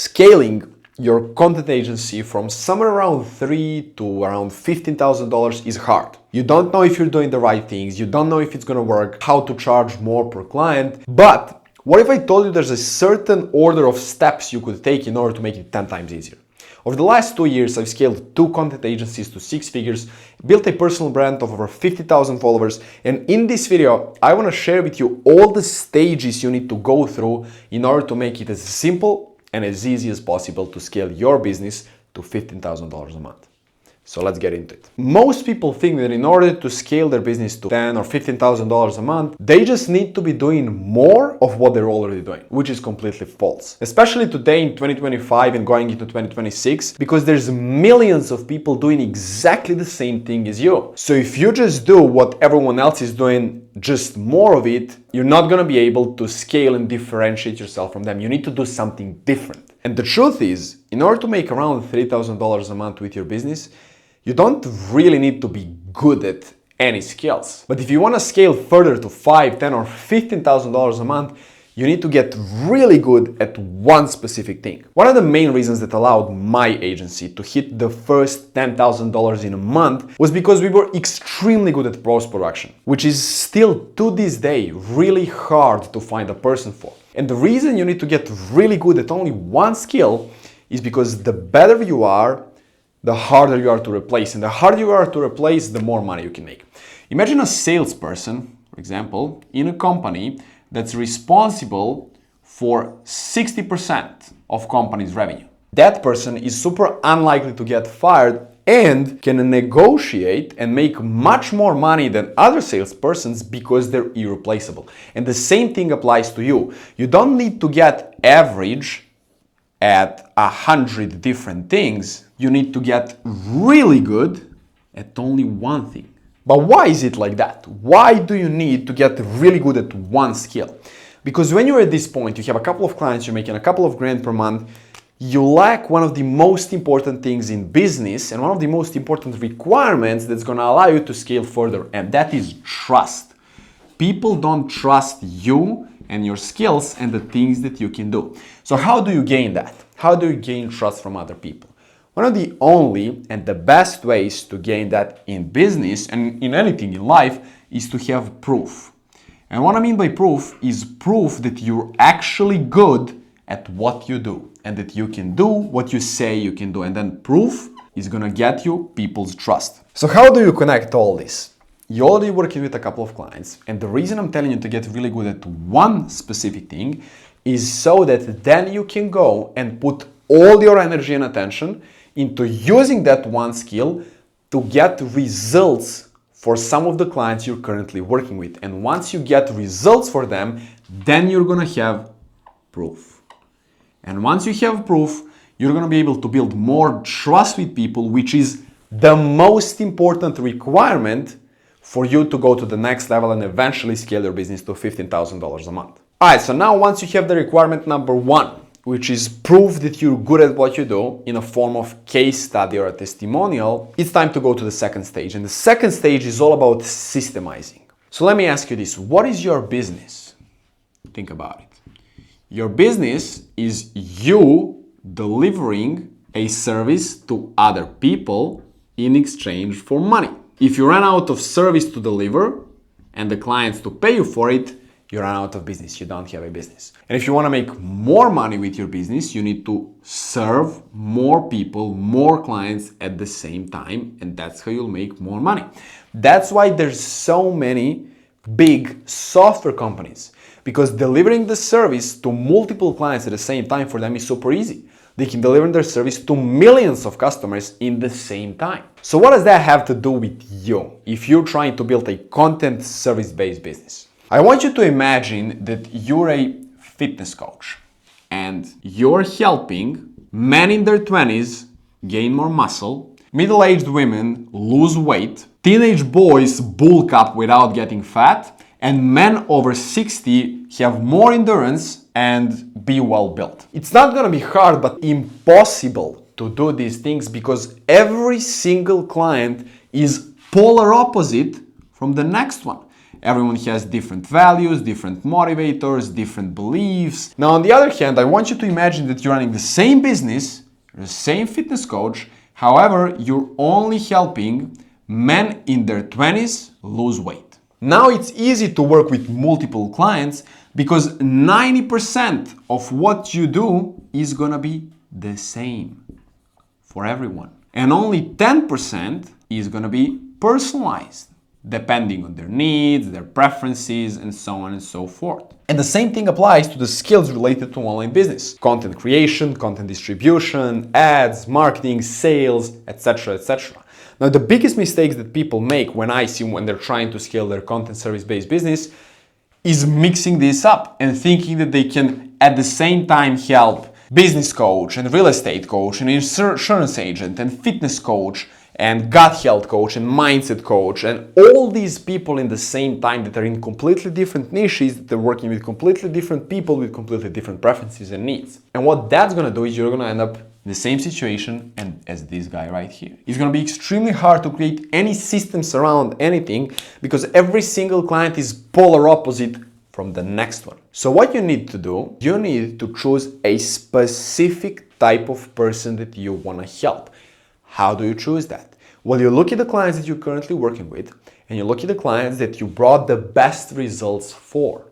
Scaling your content agency from somewhere around $3,000 to around $15,000 is hard. You don't know if you're doing the right things, you don't know if it's gonna work, how to charge more per client. But what if I told you there's a certain order of steps you could take in order to make it 10 times easier? Over the last 2 years, I've scaled 2 content agencies to 6 figures, built a personal brand of over 50,000 followers, and in this video, I want to share with you all the stages you need to go through in order to make it as simple and as easy as possible to scale your business to $15,000 a month. So let's get into it. Most people think that in order to scale their business to $10,000 or $15,000 a month, they just need to be doing more of what they're already doing, which is completely false. Especially today in 2025 and going into 2026, because there's millions of people doing exactly the same thing as you. So if you just do what everyone else is doing, just more of it, you're not gonna be able to scale and differentiate yourself from them. You need to do something different. And the truth is, in order to make around $3,000 a month with your business, you don't really need to be good at any skills. But if you want to scale further to $5,000, $10,000 or $15,000 a month, you need to get really good at one specific thing. One of the main reasons that allowed my agency to hit the first $10,000 in a month was because we were extremely good at post-production, which is still to this day really hard to find a person for. And the reason you need to get really good at only one skill is because the better you are, the harder you are to replace. And the harder you are to replace, the more money you can make. Imagine a salesperson, for example, in a company that's responsible for 60% of company's revenue. That person is super unlikely to get fired and can negotiate and make much more money than other salespersons because they're irreplaceable. And the same thing applies to you. You don't need to get average at 100 different things. You need to get really good at only one thing. But why is it like that? Why do you need to get really good at one skill? Because when you're at this point, you have a couple of clients, you're making a couple of grand per month, you lack one of the most important things in business and one of the most important requirements that's gonna allow you to scale further, and that is trust. People don't trust you and your skills and the things that you can do. So how do you gain that? How do you gain trust from other people? One of the only and the best ways to gain that in business and in anything in life is to have proof. And what I mean by proof is proof that you're actually good at what you do and that you can do what you say you can do. And then proof is gonna get you people's trust. So how do you connect all this? You're already working with a couple of clients, and the reason I'm telling you to get really good at one specific thing is so that then you can go and put all your energy and attention into using that one skill to get results for some of the clients you're currently working with. And once you get results for them, then you're gonna have proof. And once you have proof, you're gonna be able to build more trust with people, which is the most important requirement for you to go to the next level and eventually scale your business to $15,000 a month. All right, so now once you have the requirement number 1, which is proof that you're good at what you do in a form of case study or a testimonial, it's time to go to the second stage. And the second stage is all about systemizing. So let me ask you this, what is your business? Think about it. Your business is you delivering a service to other people in exchange for money. If you run out of service to deliver and the clients to pay you for it, you run out of business. You don't have a business. And if you want to make more money with your business, you need to serve more people, more clients at the same time, and that's how you'll make more money. That's why there's so many big software companies, because delivering the service to multiple clients at the same time for them is super easy. They can deliver their service to millions of customers in the same time. So what does that have to do with you if you're trying to build a content service-based business? I want you to imagine that you're a fitness coach and you're helping men in their 20s gain more muscle, middle-aged women lose weight, teenage boys bulk up without getting fat, and men over 60 have more endurance and be well built. It's not gonna be hard, but impossible to do these things because every single client is polar opposite from the next one. Everyone has different values, different motivators, different beliefs. Now, on the other hand, I want you to imagine that you're running the same business, you're the same fitness coach. However, you're only helping men in their 20s lose weight. Now it's easy to work with multiple clients because 90% of what you do is gonna be the same for everyone. And only 10% is gonna be personalized, depending on their needs, their preferences, and so on and so forth. And the same thing applies to the skills related to online business. Content creation, content distribution, ads, marketing, sales, etc., etc. Now, the biggest mistakes that people make when they're trying to scale their content service-based business is mixing this up and thinking that they can at the same time help business coach and real estate coach and insurance agent and fitness coach and gut health coach and mindset coach and all these people in the same time that are in completely different niches, that they're working with completely different people with completely different preferences and needs. And what that's gonna do is you're gonna end up in the same situation and as this guy right here. It's gonna be extremely hard to create any systems around anything because every single client is polar opposite from the next one. So what you need to do, you need to choose a specific type of person that you wanna help. How do you choose that? Well, you look at the clients that you're currently working with and you look at the clients that you brought the best results for.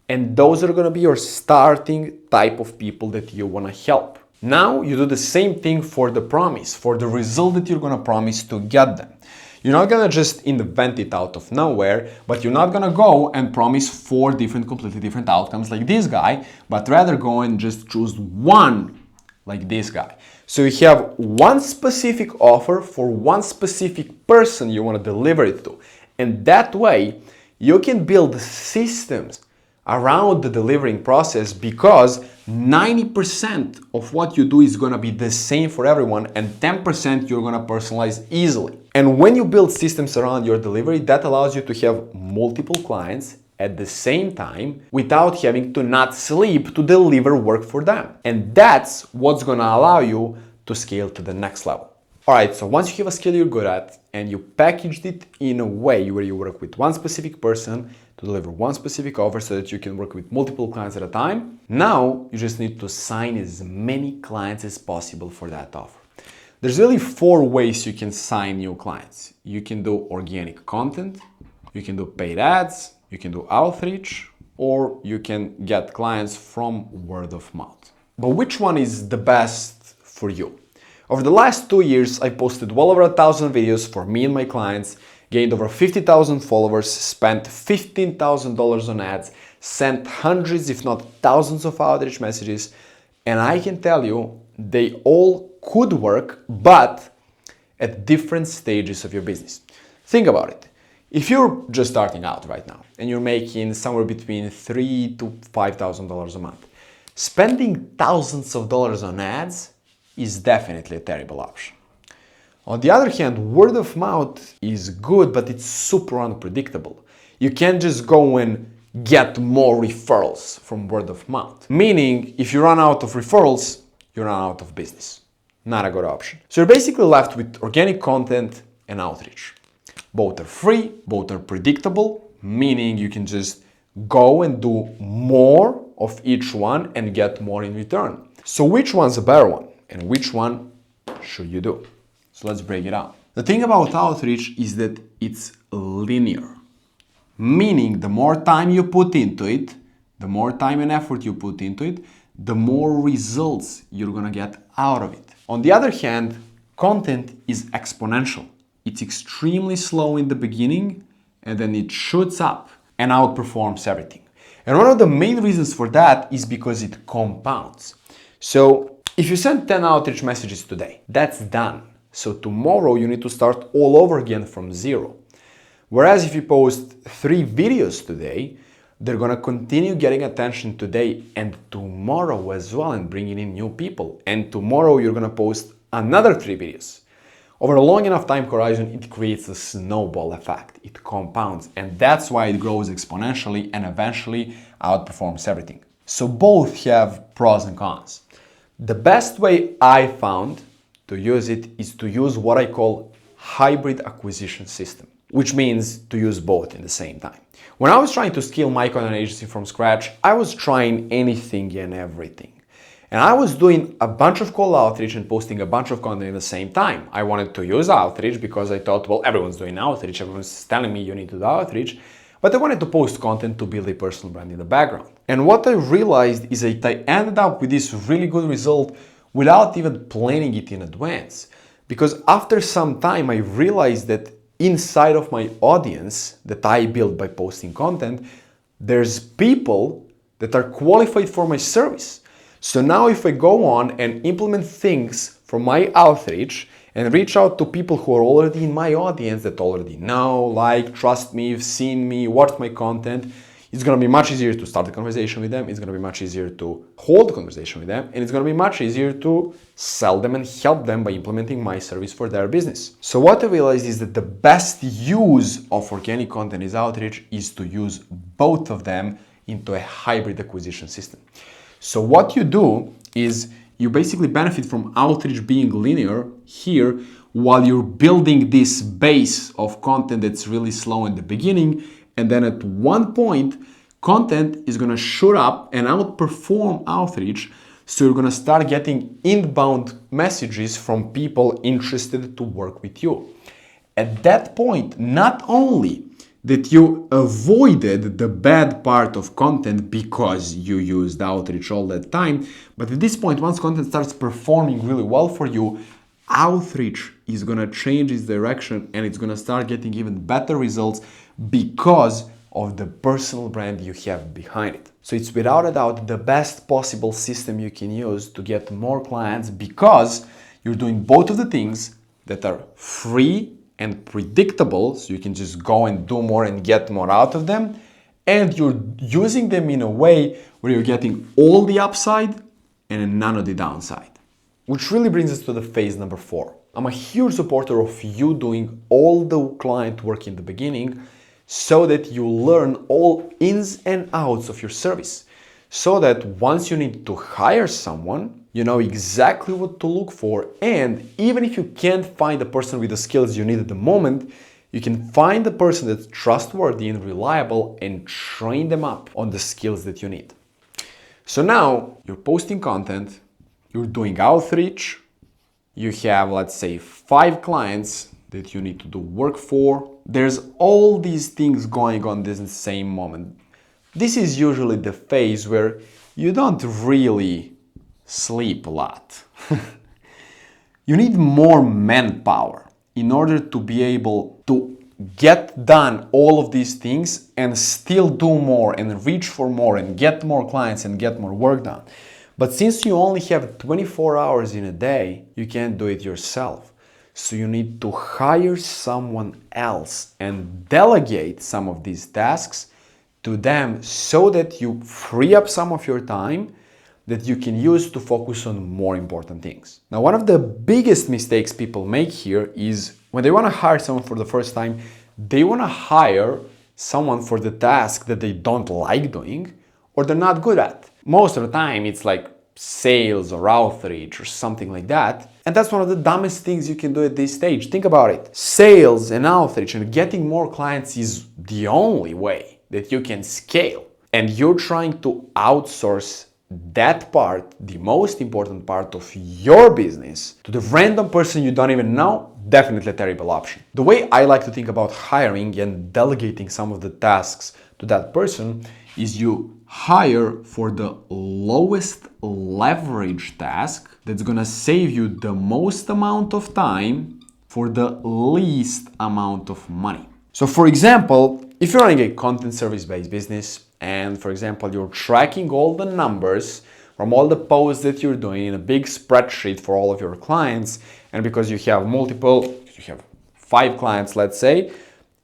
And those are gonna be your starting type of people that you wanna help. Now you do the same thing for the promise, for the result that you're gonna promise to get them. You're not gonna just invent it out of nowhere, but you're not gonna go and promise 4 completely different outcomes like this guy, but rather go and just choose one like this guy. So you have one specific offer for one specific person you want to deliver it to. And that way you can build systems around the delivering process because 90% of what you do is going to be the same for everyone and 10% you're going to personalize easily. And when you build systems around your delivery, that allows you to have multiple clients at the same time without having to not sleep to deliver work for them. And that's what's gonna allow you to scale to the next level. All right, so once you have a skill you're good at and you packaged it in a way where you work with one specific person to deliver one specific offer so that you can work with multiple clients at a time, now you just need to sign as many clients as possible for that offer. There's really 4 ways you can sign new clients. You can do organic content, you can do paid ads, you can do outreach, or you can get clients from word of mouth. But which one is the best for you? Over the last 2 years, I posted well over 1,000 videos for me and my clients, gained over 50,000 followers, spent $15,000 on ads, sent hundreds if not thousands of outreach messages, and I can tell you they all could work, but at different stages of your business. Think about it. If you're just starting out right now and you're making somewhere between $3,000 to $5,000 a month, spending thousands of dollars on ads is definitely a terrible option. On the other hand, word of mouth is good, but it's super unpredictable. You can't just go and get more referrals from word of mouth. Meaning, if you run out of referrals, you run out of business. Not a good option. So you're basically left with organic content and outreach. Both are free, both are predictable, meaning you can just go and do more of each one and get more in return. So which one's a better one and which one should you do? So let's break it out. The thing about outreach is that it's linear, meaning the more time you put into it, the more time and effort you put into it, the more results you're gonna get out of it. On the other hand, content is exponential. It's extremely slow in the beginning and then it shoots up and outperforms everything. And one of the main reasons for that is because it compounds. So if you send 10 outreach messages today, that's done. So tomorrow you need to start all over again from 0. Whereas if you post 3 videos today, they're gonna continue getting attention today and tomorrow as well and bringing in new people. And tomorrow you're gonna post another 3 videos. Over a long enough time horizon, it creates a snowball effect. It compounds, and that's why it grows exponentially and eventually outperforms everything. So both have pros and cons. The best way I found to use it is to use what I call hybrid acquisition system. which means to use both in the same time. When I was trying to scale my content agency from scratch, I was trying anything and everything. And I was doing a bunch of cold outreach and posting a bunch of content at the same time. I wanted to use outreach because I thought, well, everyone's doing outreach, everyone's telling me you need to do outreach, but I wanted to post content to build a personal brand in the background. And what I realized is that I ended up with this really good result without even planning it in advance. Because after some time, I realized that inside of my audience that I built by posting content, there's people that are qualified for my service. So now if I go on and implement things from my outreach and reach out to people who are already in my audience that already know, like, trust me, have seen me, watched my content, it's going to be much easier to start a conversation with them. It's going to be much easier to hold a conversation with them. And it's going to be much easier to sell them and help them by implementing my service for their business. So what I realized is that the best use of organic content is outreach is to use both of them into a hybrid acquisition system. So what you do is you basically benefit from outreach being linear here while you're building this base of content that's really slow in the beginning. And then at one point, content is going to shoot up and outperform outreach. So you're going to start getting inbound messages from people interested to work with you. At that point, not only that you avoided the bad part of content because you used outreach all that time, but at this point, once content starts performing really well for you, outreach is going to change its direction and it's going to start getting even better results because of the personal brand you have behind it. So it's without a doubt the best possible system you can use to get more clients because you're doing both of the things that are free and predictable, so you can just go and do more and get more out of them, and you're using them in a way where you're getting all the upside and none of the downside. Which really brings us to the phase number 4. I'm a huge supporter of you doing all the client work in the beginning so that you learn all ins and outs of your service. So that once you need to hire someone, you know exactly what to look for. And even if you can't find the person with the skills you need at the moment, you can find the person that's trustworthy and reliable and train them up on the skills that you need. So now you're posting content, you're doing outreach, you have, let's say, 5 clients that you need to do work for. There's all these things going on this same moment. This is usually the phase where you don't really sleep a lot. You need more manpower in order to be able to get done all of these things and still do more and reach for more and get more clients and get more work done. But since you only have 24 hours in a day, you can't do it yourself. So you need to hire someone else and delegate some of these tasks to them so that you free up some of your time that you can use to focus on more important things. Now, one of the biggest mistakes people make here is when they want to hire someone for the first time, they want to hire someone for the task that they don't like doing or they're not good at. Most of the time, it's like sales or outreach or something like that. And that's one of the dumbest things you can do at this stage. Think about it. Sales and outreach and getting more clients is the only way that you can scale. And you're trying to outsource that part, the most important part of your business, to the random person you don't even know. Definitely a terrible option. The way I like to think about hiring and delegating some of the tasks to that person is you hire for the lowest leverage task that's gonna save you the most amount of time for the least amount of money. So for example, if you're running a content service-based business and for example, you're tracking all the numbers from all the posts that you're doing in a big spreadsheet for all of your clients, and because you have 5 clients, let's say,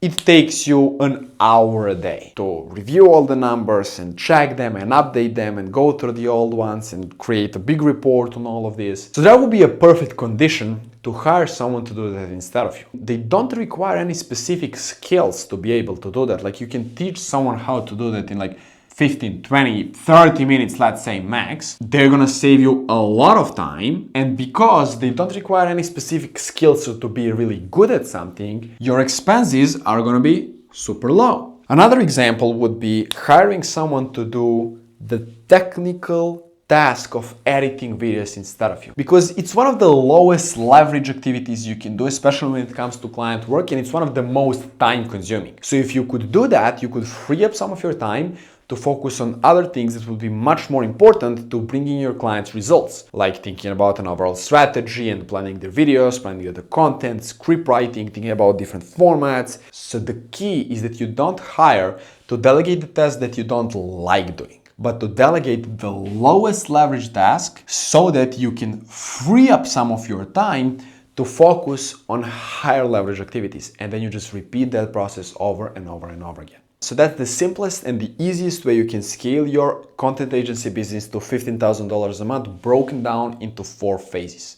it takes you an hour a day to review all the numbers and check them and update them and go through the old ones and create a big report on all of this. So that would be a perfect condition to hire someone to do that instead of you. They don't require any specific skills to be able to do that. Like you can teach someone how to do that in like 15, 20, 30 minutes, let's say max, they're gonna save you a lot of time. And because they don't require any specific skills to be really good at something, your expenses are gonna be super low. Another example would be hiring someone to do the technical task of editing videos instead of you, because it's one of the lowest leverage activities you can do, especially when it comes to client work, and it's one of the most time consuming. So if you could do that, you could free up some of your time to focus on other things that will be much more important to bringing your clients results, like thinking about an overall strategy and planning their videos, planning the content, script writing, thinking about different formats. So the key is that you don't hire to delegate the tasks that you don't like doing, but to delegate the lowest leverage task so that you can free up some of your time to focus on higher leverage activities. And then you just repeat that process over and over and over again. So that's the simplest and the easiest way you can scale your content agency business to $15,000 a month, broken down into 4 phases.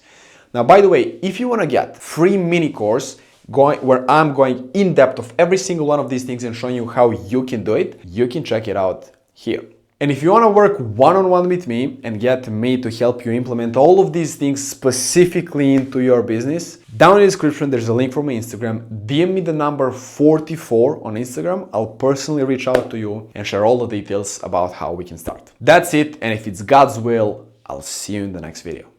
Now, by the way, if you want to get free mini course where I'm going in depth of every single one of these things and showing you how you can do it, you can check it out here. And if you want to work one-on-one with me and get me to help you implement all of these things specifically into your business, down in the description there's a link for my Instagram. DM me the number 44 on Instagram. I'll personally reach out to you and share all the details about how we can start. That's it, and if it's God's will, I'll see you in the next video.